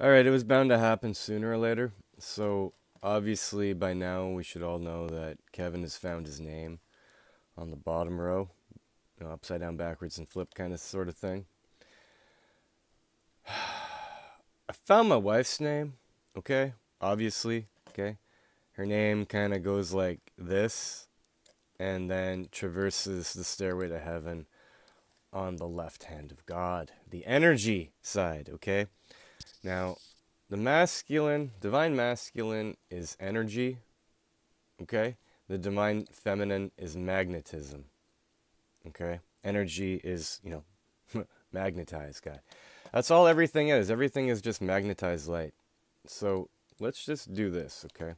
Alright, it was bound to happen sooner or later. So, obviously, by now, we should all know that Kevin has found his name on the bottom row. You know, upside down, backwards, and flip kind of sort of thing. I found my wife's name, okay? Obviously, okay? Her name kind of goes like this, and then traverses the stairway to heaven on the left hand of God. The energy side, okay? Now, the masculine, divine masculine is energy, okay? The divine feminine is magnetism, okay? Energy is, magnetized, guy. That's all everything is. Everything is just magnetized light. So, let's just do this, okay?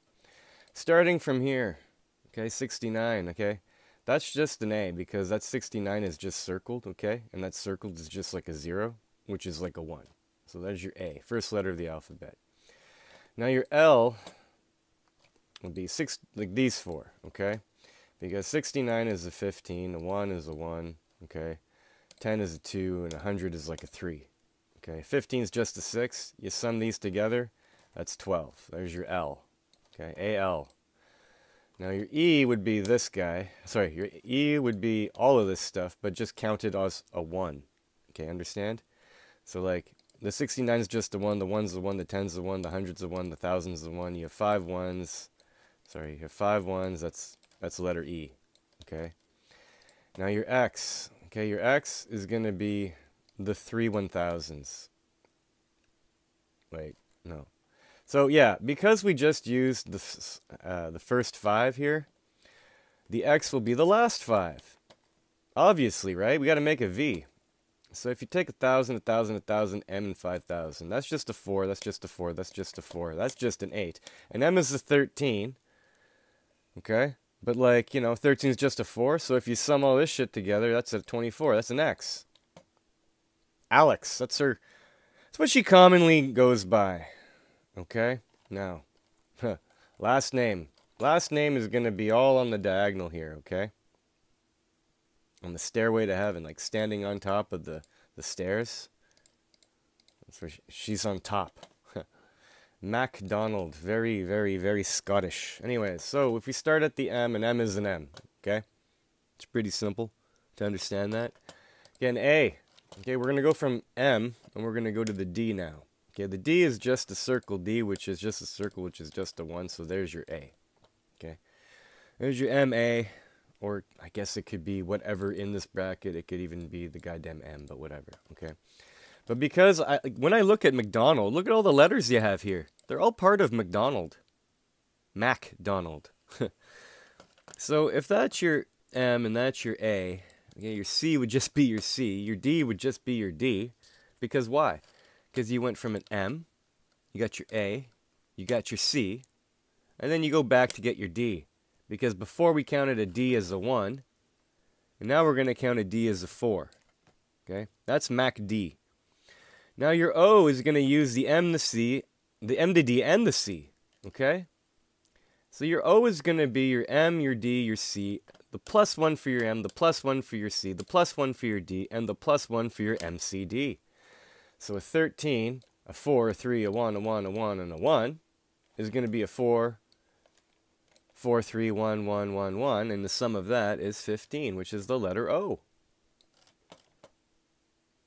Starting from here, okay, 69, okay? That's just an A, because that 69 is just circled, okay? And that circled is just like a 0, which is like a 1. So there's your A, first letter of the alphabet. Now your L would be like these four, okay? Because 69 is a 15, a 1 is a 1, okay? 10 is a 2, and 100 is like a 3, okay? 15 is just a 6. You sum these together, that's 12. There's your L, okay? A-L. Now your E would be this guy. Sorry, your E would be all of this stuff, but just counted as a 1, okay? Understand? So like, the 69 is just a 1, the 1's the 1, the 10's the 1, the 100's the 1, the 1000's the 1. You have 5 1's. Sorry, you have 5 1's. That's the letter E. Okay? Now your X. Okay, your X is going to be the 3 1000's. Wait, no. So yeah, because we just used the first 5 here, the X will be the last 5. Obviously, right? We got to make a V. So if you take 1,000, 1,000, 1,000, M and 5,000, that's just a 4, that's just a 4, that's just a 4, that's just an 8. And M is a 13, okay? But like, 13 is just a 4, so if you sum all this shit together, that's a 24, that's an X. Alex, that's what she commonly goes by, okay? Now, last name. Last name is going to be all on the diagonal here, okay? On the stairway to heaven, like standing on top of the stairs. That's where she's on top. MacDonald, very, very, very Scottish. Anyways, so if we start at the M, and M is an M, okay? It's pretty simple to understand that. Again, A. Okay, we're going to go from M, and we're going to go to the D now. Okay, the D is just a circle D, which is just a circle, which is just a 1, so there's your A. Okay, there's your M-A. Or I guess it could be whatever in this bracket. It could even be the goddamn M, but whatever, okay? But because when I look at McDonald, look at all the letters you have here. They're all part of McDonald. MacDonald. So if that's your M and that's your A, okay, your C would just be your C. Your D would just be your D. Because why? Because you went from an M, you got your A, you got your C, and then you go back to get your D. Because before we counted a D as a 1, and now we're going to count a D as a 4. Okay? That's MacD. Now your O is going to use the M, the C, the M, the D, and the C. Okay? So your O is going to be your M, your D, your C, the plus 1 for your M, the plus 1 for your C, the plus 1 for your D, and the plus 1 for your MCD. So a 13, a 4, a 3, a 1, a 1, a 1, and a 1 is going to be a 4, 4, 3, 1, 1, 1, 1, and the sum of that is 15, which is the letter O.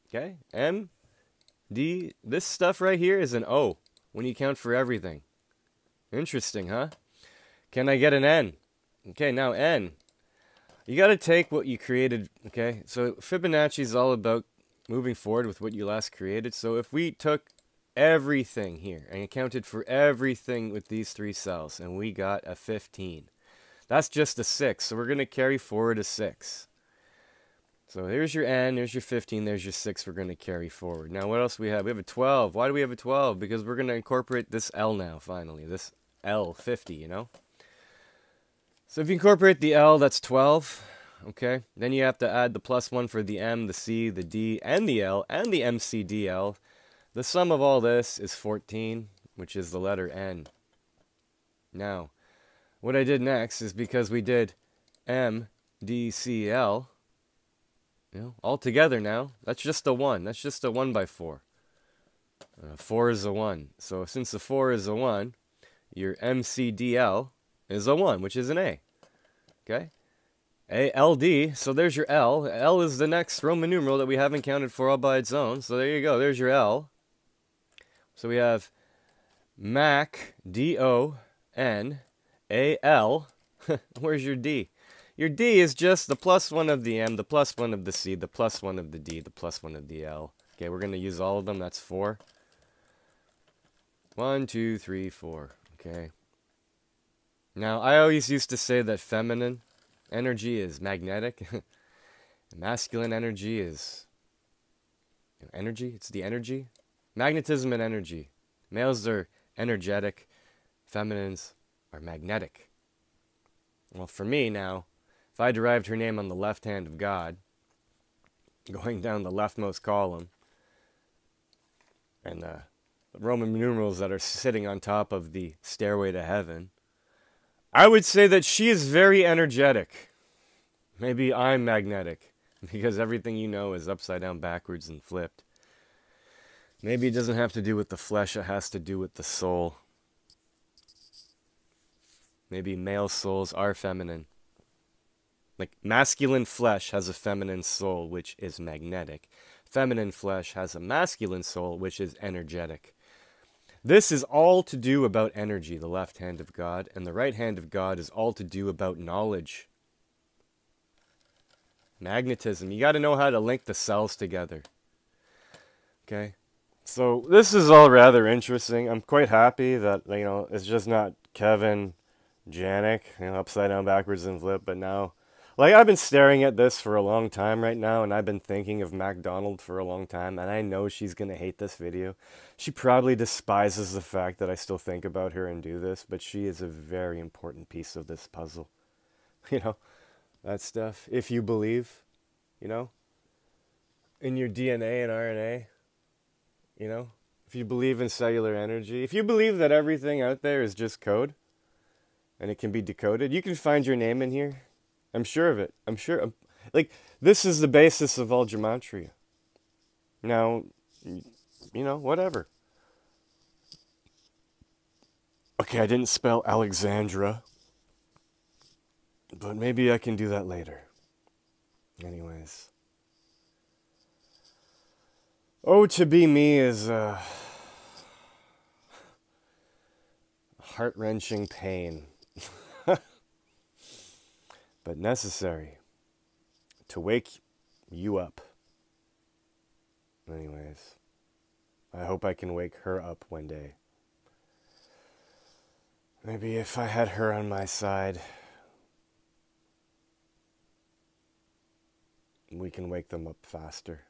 Okay? M, D, this stuff right here is an O when you count for everything. Interesting, huh? Can I get an N? Okay, now N. You got to take what you created, okay? So Fibonacci is all about moving forward with what you last created. So if we took everything here and accounted for everything with these 3 cells, and we got a 15. That's just a 6, so we're going to carry forward a 6. So here's your N, there's your 15, there's your 6 we're going to carry forward. Now what else we have? We have a 12. Why do we have a 12? Because we're going to incorporate this L now, finally. This L, 50, So if you incorporate the L, that's 12. Okay, then you have to add the plus 1 for the M, the C, the D, and the L, and the MCDL. The sum of all this is 14, which is the letter N. Now, what I did next is because we did M, D, C, L, all together now, that's just a 1. That's just a 1 by 4. 4 is a 1. So since the 4 is a 1, your MCDL is a 1, which is an A. Okay? ALD, so there's your L. L is the next Roman numeral that we haven't counted for all by its own. So there you go. There's your L. So we have MAC, D-O-N, A-L. Where's your D? Your D is just the +1 of the M, the +1 of the C, the +1 of the D, the +1 of the L. Okay, we're going to use all of them. That's 4. 1, 2, 3, 4. Okay. Now, I always used to say that feminine energy is magnetic. Masculine energy is energy. It's the energy. Magnetism and energy. Males are energetic. Feminines are magnetic. Well, for me now, if I derived her name on the left hand of God, going down the leftmost column, and the Roman numerals that are sitting on top of the stairway to heaven, I would say that she is very energetic. Maybe I'm magnetic, because everything you know is upside down, backwards, and flipped. Maybe it doesn't have to do with the flesh, it has to do with the soul. Maybe male souls are feminine. Like, masculine flesh has a feminine soul, which is magnetic. Feminine flesh has a masculine soul, which is energetic. This is all to do about energy, the left hand of God, and the right hand of God is all to do about knowledge. Magnetism. You got to know how to link the cells together. Okay? So this is all rather interesting. I'm quite happy that, it's just not Kevin Janik, upside down, backwards, and flip, but now, I've been staring at this for a long time right now, and I've been thinking of MacDonald for a long time, and I know she's going to hate this video. She probably despises the fact that I still think about her and do this, but she is a very important piece of this puzzle. That stuff. If you believe, in your DNA and RNA, if you believe in cellular energy, if you believe that everything out there is just code, and it can be decoded, you can find your name in here. I'm sure of it. I'm sure. This is the basis of all Gematria. Now, whatever. Okay, I didn't spell Alexandra, but maybe I can do that later. Anyways. Oh, to be me is heart-wrenching pain. But necessary to wake you up. Anyways, I hope I can wake her up one day. Maybe if I had her on my side, we can wake them up faster.